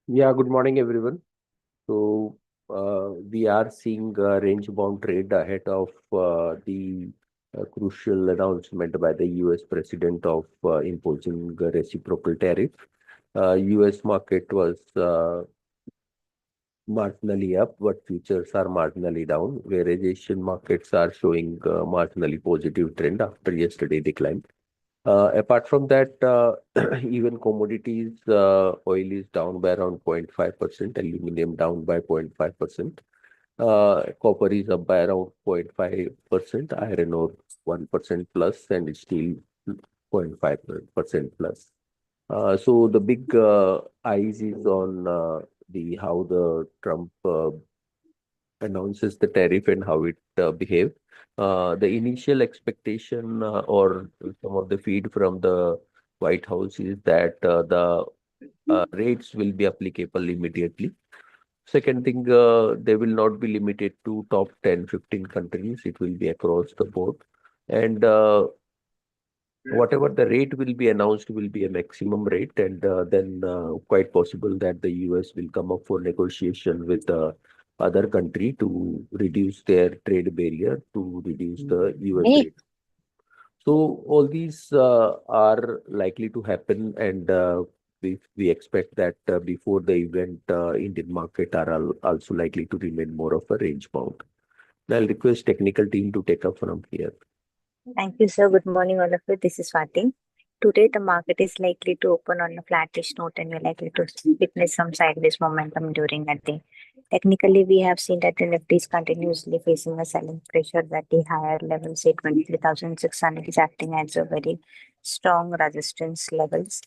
Yeah, good morning, everyone. We are seeing range-bound trade ahead of the crucial announcement by the US President of imposing a reciprocal tariff. US market was marginally up, but futures are marginally down, whereas Asian markets are showing marginally positive trend after yesterday decline. Apart from that, even commodities, oil is down by around 0.5%, aluminum down by 0.5%, copper is up by around 0.5%, iron ore 1% plus, and steel 0.5% plus. So the big eyes is on the how the Trump announces the tariff and how it behave. The initial expectation or some of the feed from the White House is that the rates will be applicable immediately. Second thing, they will not be limited to top 10, 15 countries. It will be across the board. And whatever the rate will be announced will be a maximum rate. And then quite possible that the US will come up for negotiation with the other country to reduce their trade barrier, to reduce the US Hey, rate. So all these are likely to happen, and we expect that before the event, Indian market are also likely to remain more of a range bound. Now I'll request technical team to take up from here. thank you, sir. Good morning, all of you. This is Swati. Today, the market is likely to open on a flattish note, and we're likely to witness some sideways momentum during that day. Technically, we have seen that the Nifty is continuously facing a selling pressure that the higher level, say 23,600, is acting as a very strong resistance levels.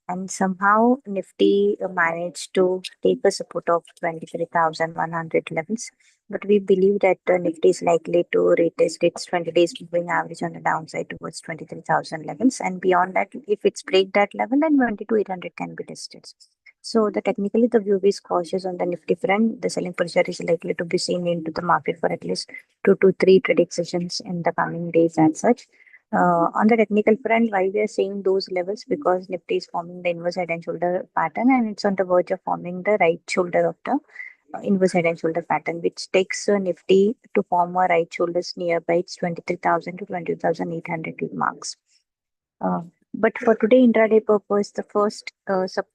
And somehow Nifty managed to take a support of 23,100 levels. But we believe that the Nifty is likely to retest its 20 days moving average on the downside towards 23,000 levels. And beyond that, if it's break that level, then 22,800 can be tested. So the technically the view is cautious on the Nifty front. The selling pressure is likely to be seen into the market for at least 2 to 3 trading sessions in the coming days as such. On the technical front, why we are seeing those levels? Because Nifty is forming the inverse head and shoulder pattern, and it's on the verge of forming the right shoulder of the inverse head and shoulder pattern, which takes Nifty to form a right shoulders nearby its 23,000 to 20,800 marks. Uh, but for today intraday purpose, the first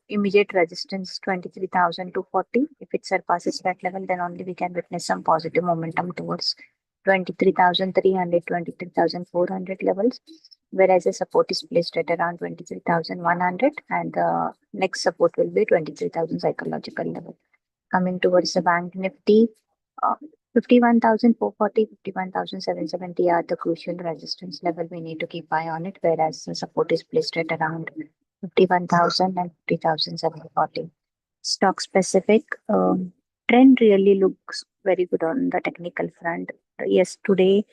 immediate resistance is 23,240. If it surpasses that level, then only we can witness some positive momentum towards 23,300, 23,400 levels, whereas the support is placed at around 23,100, and the next support will be 23,000 psychological level. Coming towards the bank nifty, uh, 51,440, 51,770 are the crucial resistance level. We need to keep eye on it, whereas the support is placed at around 51,000 and 50,740. Stock specific trend really looks very good on the technical front. Yes, today,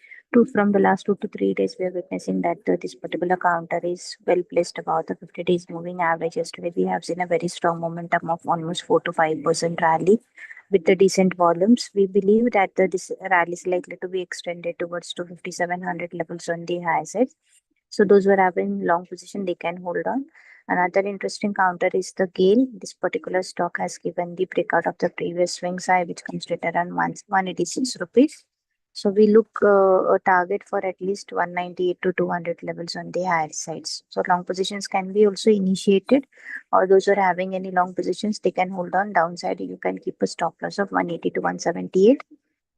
from the last 2 to 3 days, we are witnessing that this particular counter is well placed about the 50 days moving average. Yesterday, we have seen a very strong momentum of almost 4 to 5% rally with the decent volumes. We believe that this rally is likely to be extended towards to 5,700 levels on the high side. So those who are having long position, they can hold on. Another interesting counter is the GAIL. This particular stock has given the breakout of the previous swing high, which comes to around 186 rupees. So we look a target for at least 198 to 200 levels on the higher sides. So long positions can be also initiated, or those who are having any long positions, they can hold on downside. You can keep a stop loss of 180 to 178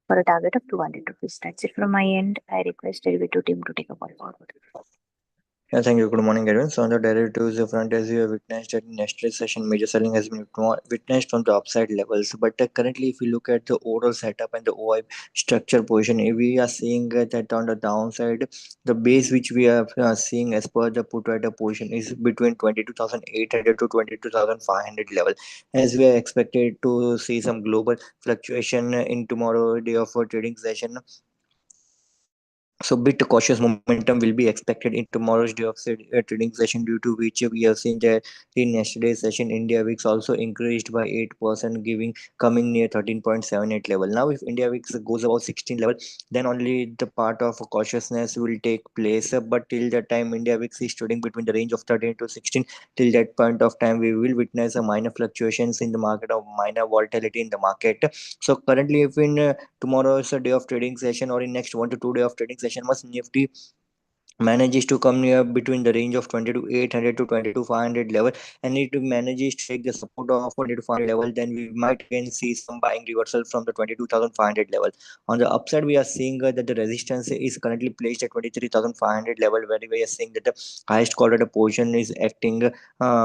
for a target of 200 rupees. That's it from my end. I request derivative team to take a call forward. Yeah, thank you. Good morning, everyone. So on the derivatives front, as you have witnessed at yesterday's session, major selling has been witnessed from the upside levels. But currently, if you look at the overall setup and the OI structure position, we are seeing that on the downside, the base which we are seeing as per the put writer position is between 22,800 to 22,500 level. As we are expected to see some global fluctuation in tomorrow day of a trading session, So bit cautious momentum will be expected in tomorrow's day of trading session, due to which we have seen that in yesterday's session India VIX also increased by 8%, giving coming near 13.78 level. Now if India VIX goes above 16 level, then only the part of cautiousness will take place. But till that time India VIX is trading between the range of 13 to 16. Till that point of time we will witness a minor fluctuations in the market, or minor volatility in the market. So currently if in tomorrow is a day of trading session, or in next 1 to 2 day of trading session, must Nifty manages to come near between the range of 20 to 800 to 20 to 500 level, and it manages to take the support of 20 to 500 level, then we might again see some buying reversal from the 22,500 level. On the upside we are seeing that the resistance is currently placed at 23,500 level, where we are seeing that the highest call rate position is acting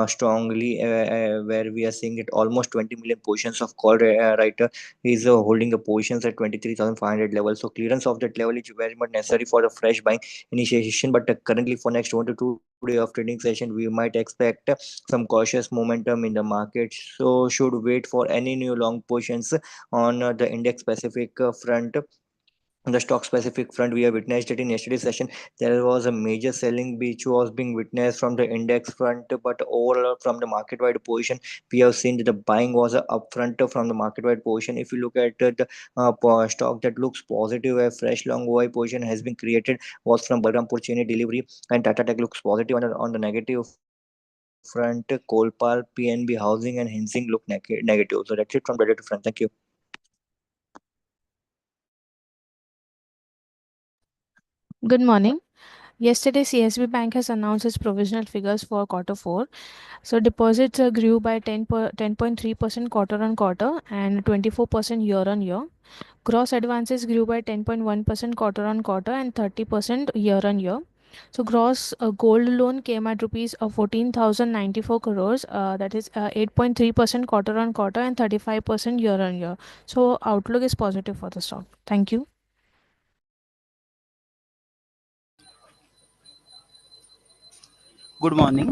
strongly, where we are seeing that almost 20 million positions of call writer is holding the positions at 23,500 level. So clearance of that level is very much necessary for the fresh buying initiation. But currently for next 1 to 2 day of trading session we might expect some cautious momentum in the market, so should wait for any new long positions on the index specific front. On the stock specific front, we have witnessed it in yesterday's session. There was a major selling which was being witnessed from the index front, but overall from the market wide position, we have seen that the buying was upfront from the market wide position. If you look at the stock that looks positive, a fresh long OI position has been created, was from Balrampur Chini Delivery, and Tata Tech looks positive. On the negative front, Kolpal, PNB Housing, and Hensing look negative. So that's it from the front. Thank you. Good morning. Yesterday, CSB Bank has announced its provisional figures for quarter 4. So, deposits grew by 10.3% quarter on quarter and 24% year on year. Gross advances grew by 10.1% quarter on quarter and 30% year on year. So, gross gold loan came at rupees 14,094 crores, that is 8.3% quarter on quarter and 35% year on year. So, outlook is positive for the stock. Thank you. Good morning.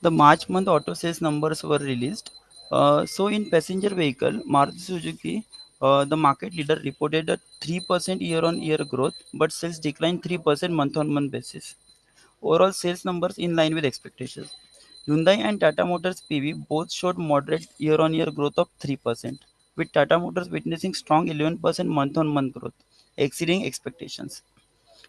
The March month auto sales numbers were released. So in passenger vehicle, Maruti Suzuki, the market leader, reported a 3% year-on-year growth, but sales declined 3% month-on-month basis. Overall sales numbers in line with expectations. Hyundai and Tata Motors PV both showed moderate year-on-year growth of 3%, with Tata Motors witnessing strong 11% month-on-month growth, exceeding expectations.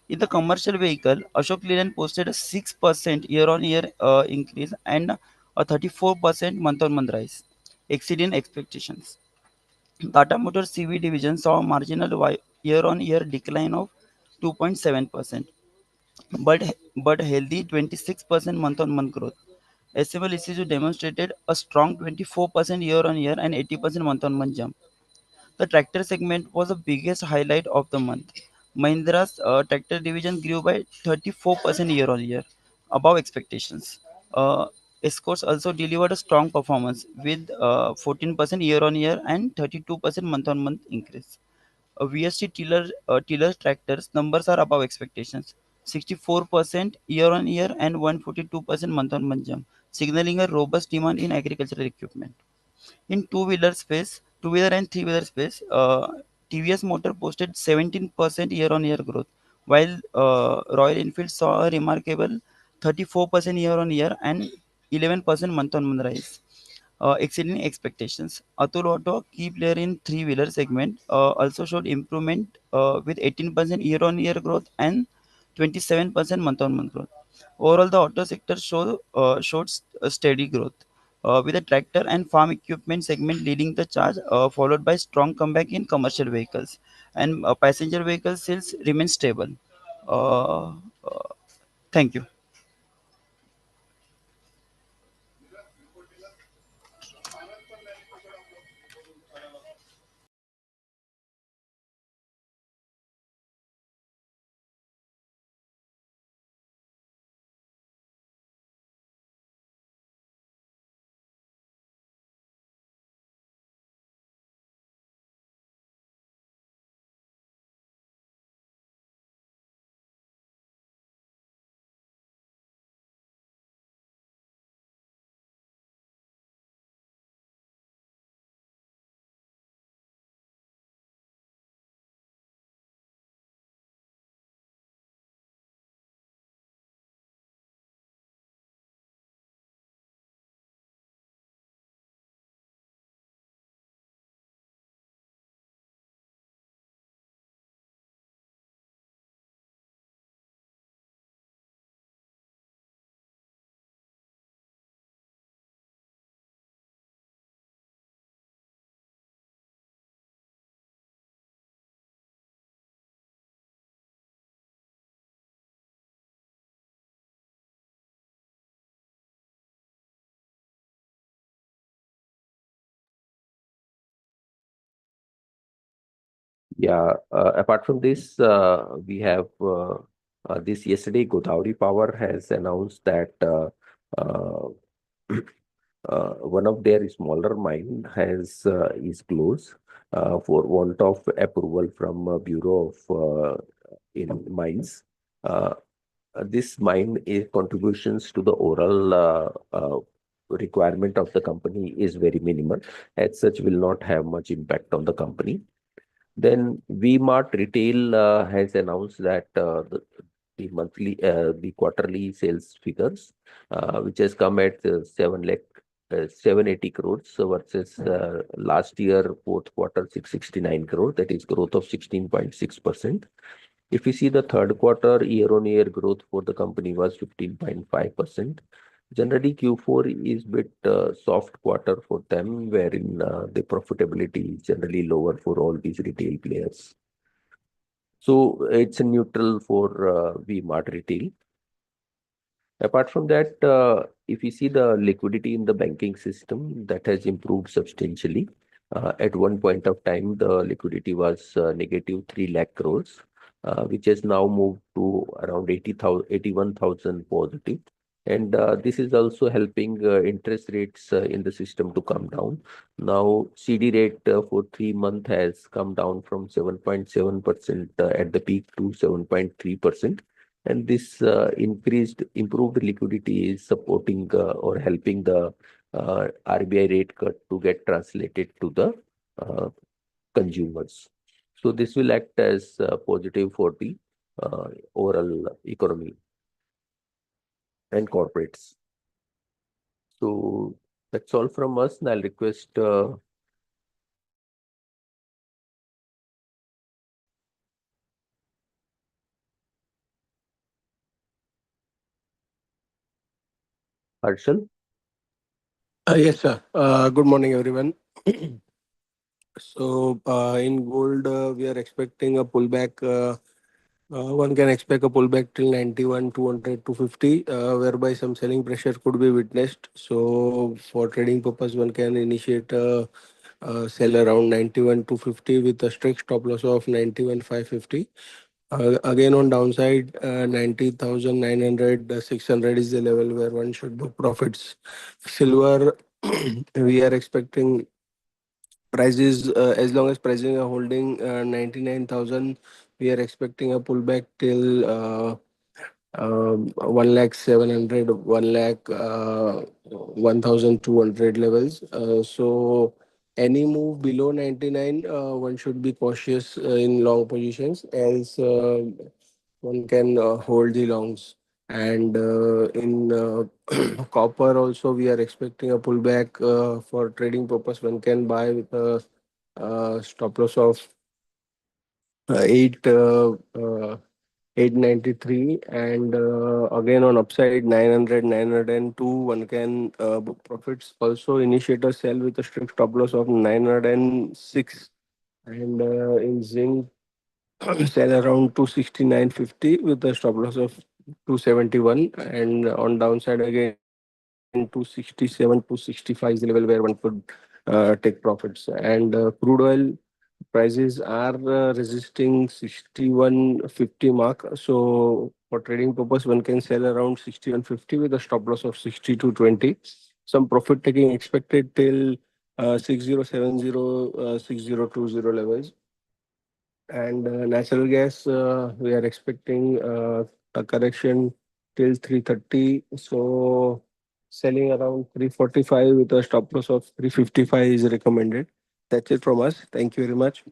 In the commercial vehicle, Ashok Leyland posted a 6% year-on-year increase and a 34% month-on-month rise, exceeding expectations. Tata Motors CV division saw a marginal year-on-year decline of 2.7%, but healthy 26% month-on-month growth. SML ECU demonstrated a strong 24% year-on-year and 80% month-on-month jump. The tractor segment was the biggest highlight of the month. Mahindra's tractor division grew by 34% year on year, above expectations. Escorts also delivered a strong performance with 14% year on year and 32% month on month increase. VST tiller tractors numbers are above expectations, 64% year on year and 142% month on month jump, signaling a robust demand in agricultural equipment. In two-wheeler and three-wheeler space, TVS Motor posted 17% year-on-year growth, while Royal Enfield saw a remarkable 34% year-on-year and 11% month-on-month rise, exceeding expectations. Atul Auto, key player in three-wheeler segment, also showed improvement with 18% year-on-year growth and 27% month-on-month growth. Overall, the auto sector showed a steady growth, with the tractor and farm equipment segment leading the charge, followed by strong comeback in commercial vehicles, and passenger vehicle sales remain stable. Uh, uh, Thank you. Yeah, apart from this, we have this yesterday, Godavari Power has announced that uh, one of their smaller mine has is closed for want of approval from Bureau of in Mines. Uh, this mine is contributions to the overall requirement of the company is very minimal. As such, will not have much impact on the company. Then V-Mart Retail has announced that the quarterly sales figures, which has come at 780 crores versus last year fourth quarter 669 crore. That is growth of 16.6%. If you see the third quarter year-on-year growth for the company was 15.5%. Generally, Q4 is bit soft quarter for them, wherein the profitability is generally lower for all these retail players. So it's a neutral for V-Mart Retail. Apart from that, if you see the liquidity in the banking system, that has improved substantially. At one point of time, the liquidity was negative 3 lakh crores, which has now moved to around 81,000 positive. And this is also helping interest rates in the system to come down. Now, CD rate for 3 months has come down from 7.7% at the peak to 7.3%. And this improved liquidity is supporting or helping the RBI rate cut to get translated to the consumers. So this will act as positive for the overall economy and corporates. So that's all from us. And I'll request Harshal. Yes, sir. Good morning, everyone. So, in gold, we are expecting a pullback. One can expect a pullback till 91, 200, 250, whereby some selling pressure could be witnessed. So, for trading purpose, one can initiate a sell around 91, 250 with a strict stop loss of 91, 550. Again, on downside, 90,900, 600 is the level where one should book profits. Silver, we are expecting prices, as long as pricing are holding 99,000, we are expecting a pullback till 1 lakh 700, 1 lakh 1,200 levels. So any move below 99, one should be cautious in long positions, else one can hold the longs. And in copper also, we are expecting a pullback for trading purpose. One can buy with a stop loss of 8 893, and again on upside 900, 902, one can book profits. Also initiate a sell with a strict stop loss of 906, and in zinc sell around 269.50 with a stop loss of 271, and on downside again 267, 265 is the level where one could take profits. And crude oil prices are resisting 61.50 mark. So for trading purpose, one can sell around 61.50 with a stop loss of 62.20. Some profit taking expected till 6070, 6020 levels. And natural gas, we are expecting a correction till 330. So selling around 345 with a stop loss of 355 is recommended. That's it from us. Thank you very much.